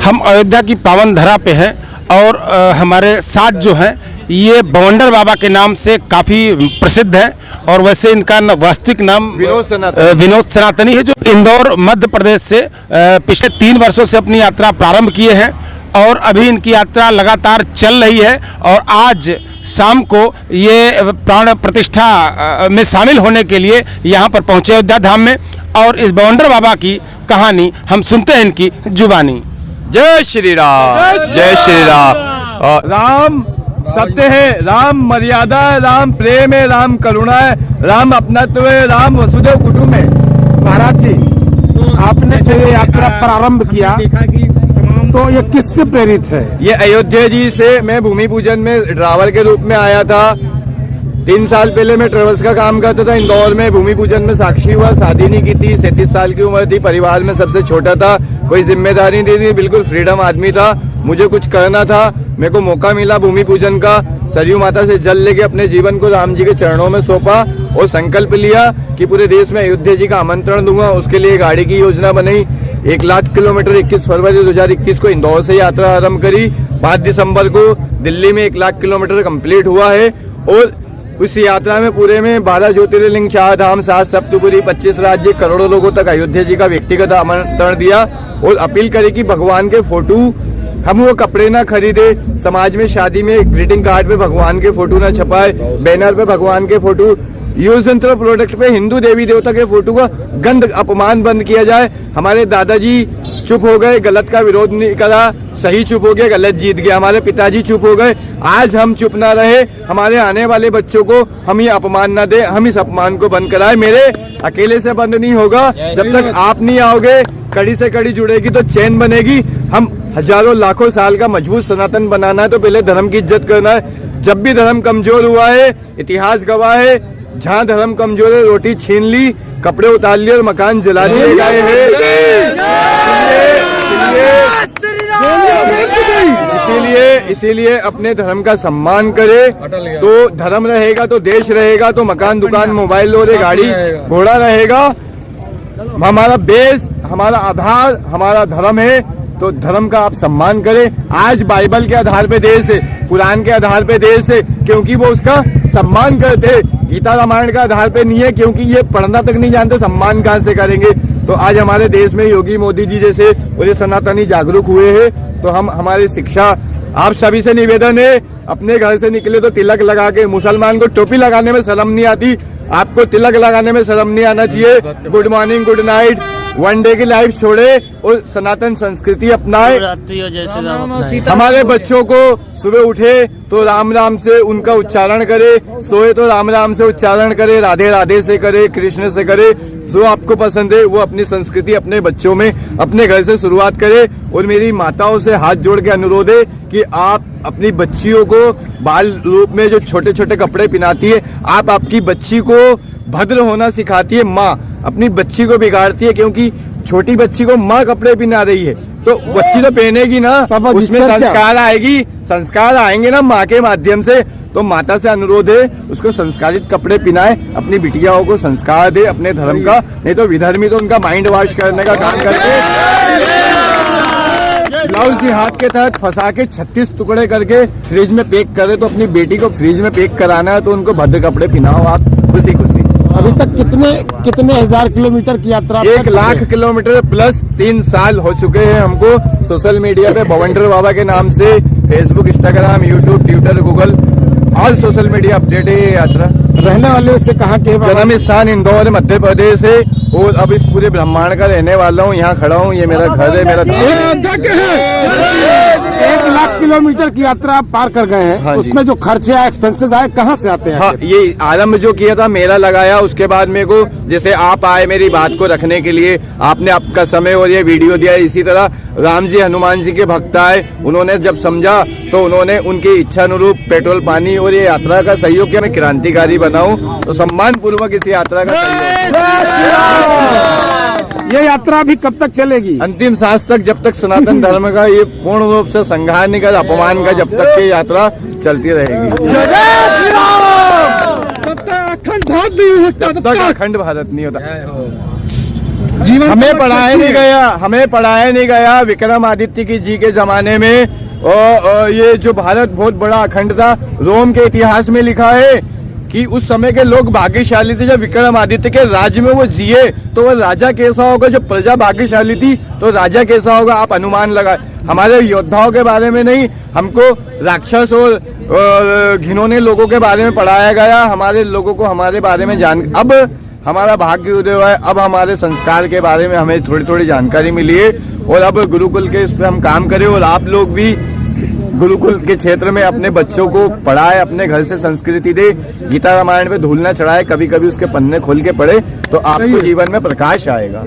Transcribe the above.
हम अयोध्या की पावन धरा पे हैं और हमारे साथ जो हैं ये बवंडर बाबा के नाम से काफ़ी प्रसिद्ध है और वैसे इनका वास्तविक नाम विनोद सनातनी है, जो इंदौर मध्य प्रदेश से पिछले 3 वर्षों से अपनी यात्रा प्रारंभ किए हैं और अभी इनकी यात्रा लगातार चल रही है और आज शाम को ये प्राण प्रतिष्ठा में शामिल होने के लिए यहाँ पर पहुँचे अयोध्या धाम में। और इस बवंडर बाबा की कहानी हम सुनते हैं इनकी जुबानी। जय श्री राम, जय श्री राम। राम सत्य है, राम मर्यादा है, राम प्रेम है, राम करुणा है, राम अपनत्व है, राम वसुदेव कुटुंब है। महाराज जी, आपने जो ये यात्रा प्रारंभ किया तो ये किससे प्रेरित है? ये अयोध्या जी से मैं भूमि पूजन में ड्राइवर के रूप में आया था। 3 साल पहले मैं ट्रेवल्स का काम करता था इंदौर में। भूमि पूजन में साक्षी हुआ, शादी नहीं की थी, 37 साल की उम्र थी, परिवार में सबसे छोटा था, कोई जिम्मेदारी नहीं थी, बिल्कुल फ्रीडम आदमी था। मुझे कुछ करना था, मेरे को मौका मिला भूमि पूजन का। सरयू माता से जल लेके अपने जीवन को राम जी के चरणों में सौंपा और संकल्प लिया कि पूरे देश में अयोध्या जी का आमंत्रण दूंगा। उसके लिए गाड़ी की योजना बनाई। 1 लाख किलोमीटर 21 फरवरी 2021 को इंदौर से यात्रा आरंभ करी। 5 दिसंबर को दिल्ली में 1 लाख किलोमीटर कंप्लीट हुआ है और उस यात्रा में पूरे में 12 ज्योतिर्लिंग, 4 धाम, 7 सप्तपुरी, 25 राज्य, करोड़ों लोगों तक अयोध्या जी का व्यक्तिगत आमंत्रण दिया और अपील करी कि भगवान के फोटो हम वो कपड़े ना खरीदे, समाज में शादी में ग्रीटिंग कार्ड पे भगवान के फोटो ना छपाए, बैनर पे भगवान के photo, use and throw product पे हिंदू देवी देवता के फोटो का गंद अपमान बंद किया जाए। हमारे दादाजी चुप हो गए, गलत का विरोध नहीं करा, सही चुप हो गया, गलत जीत गया। हमारे पिताजी चुप हो गए, आज हम चुप ना रहे, हमारे आने वाले बच्चों को हम ये अपमान ना दे, हम इस अपमान को बंद कराए। मेरे अकेले से बंद नहीं होगा, जब तक आप नहीं आओगे, कड़ी से कड़ी जुड़ेगी तो चैन बनेगी। हम हजारों लाखों साल का मजबूत सनातन बनाना है तो पहले धर्म की इज्जत करना है। जब भी धर्म कमजोर हुआ है, इतिहास गवाह है, जहाँ धर्म कमजोर है रोटी छीन ली, कपड़े उतार लिए और मकान जला दिए गए हैं। इसीलिए अपने धर्म का सम्मान करे, तो धर्म रहेगा तो देश रहेगा, तो मकान, दुकान, मोबाइल और गाड़ी घोड़ा रहेगा। हमारा बेस, हमारा आधार, हमारा धर्म है, तो धर्म का आप सम्मान करें। आज बाइबल के आधार पे देश है, कुरान के आधार पे देश है, क्योंकि वो उसका सम्मान करते। गीता रामायण का आधार पे नहीं है, क्योंकि ये पढ़ना तक नहीं जानते, सम्मान कहाँ से करेंगे। तो आज हमारे देश में योगी मोदी जी जैसे पूरे सनातनी जागरूक हुए हैं, तो हम हमारी शिक्षा आप सभी से निवेदन है, अपने घर से निकले तो तिलक लगा के। मुसलमान को टोपी लगाने में शर्म नहीं आती, आपको तिलक लगाने में शर्म नहीं आना चाहिए। Good morning, good night, 1 day की लाइफ छोड़े और सनातन संस्कृति अपनाए। हमारे बच्चों को सुबह उठे तो राम राम से उनका उच्चारण करे, सोए तो राम राम से उच्चारण करे, राधे राधे से करे, कृष्ण से करे, जो आपको पसंद है वो अपनी संस्कृति अपने बच्चों में अपने घर से शुरुआत करे। और मेरी माताओं से हाथ जोड़ के अनुरोध है कि आप अपनी बच्चियों को बाल रूप में जो छोटे छोटे कपड़े पहनाती है, आप आपकी बच्ची को भद्र होना सिखाती है। माँ अपनी बच्ची को बिगाड़ती है, क्योंकि छोटी बच्ची को माँ कपड़े पहना रही है, तो बच्ची तो पहनेगी ना, उसमें संस्कार आएगी, संस्कार आएंगे ना माँ के माध्यम से। तो माता से अनुरोध है उसको संस्कारित कपड़े पहनाए, अपनी बिटियाओं को संस्कार दे अपने धर्म का, नहीं तो विधर्मी तो उनका माइंड वॉश करने का काम करके ब्लाउज की हाथ के तहत फंसा के 36 टुकड़े करके फ्रिज में पैक करे। तो अपनी बेटी को फ्रिज में पैक कराना है तो उनको भद्र कपड़े पहनाओ आप, खुशी खुशी। अभी तक कितने हजार किलोमीटर की यात्रा? 1 लाख किलोमीटर प्लस 3 साल हो चुके हैं हमको। सोशल मीडिया पे बवंडर बाबा के नाम से Facebook, Instagram, YouTube, Twitter, Google, all social media update है ये यात्रा। रहने वाले से कहाँ के? जन्म स्थान इंदौर मध्य प्रदेश है और अब इस पूरे ब्रह्मांड का रहने वाला हूँ। यहाँ खड़ा हूँ, ये मेरा घर है, मेरा 1 लाख किलोमीटर की यात्रा आप पार कर गए हैं। हाँ, उसमें जो खर्चे आए, एक्सपेंसेस आए, कहाँ से आते हैं? हाँ, ये आरंभ जो किया था मेरा लगाया, उसके बाद मेरे को जैसे आप आए मेरी बात को रखने के लिए, आपने आपका समय और ये वीडियो दिया। इसी तरह राम जी हनुमान जी के भक्त आए, उन्होंने जब समझा तो उन्होंने उनकी इच्छा अनुरूप पेट्रोल, पानी और ये यात्रा का सहयोग किया। मैं क्रांतिकारी बनाऊं तो सम्मान पूर्वक इस यात्रा का सहयोग। ये यात्रा अभी कब तक चलेगी? अंतिम सांस तक, जब तक सनातन धर्म का ये पूर्ण रूप से संहार नहीं कर, अपमान का, जब तक ये यात्रा चलती रहेगी। तब तक अखंड भारत नहीं हो सकता, तब तक अखंड भारत नहीं होता। जीवन हमें पढ़ाया नहीं गया, हमें पढ़ाया नहीं गया विक्रमादित्य की जी के जमाने में। और ये जो भारत बहुत बड़ा अखंड था, रोम के इतिहास में लिखा है कि उस समय के लोग भाग्यशाली थे। जब विक्रमादित्य के राज्य में वो जिए तो वो राजा कैसा होगा, जब प्रजा भाग्यशाली थी तो राजा कैसा होगा, आप अनुमान लगाए। हमारे योद्धाओं के बारे में नहीं, हमको राक्षस और घिनौने लोगों के बारे में पढ़ाया गया। हमारे लोगों को हमारे बारे में अब हमारा भाग्य उदय हुआ है, अब हमारे संस्कार के बारे में हमें थोड़ी थोड़ी जानकारी मिली है और अब गुरुकुल के इस पर हम काम करें। और आप लोग भी गुरुकुल के क्षेत्र में अपने बच्चों को पढ़ाए, अपने घर से संस्कृति दे, गीता रामायण पे धूल ना चढ़ाए, कभी कभी उसके पन्ने खोल के पढ़े तो आपको जीवन में प्रकाश आएगा।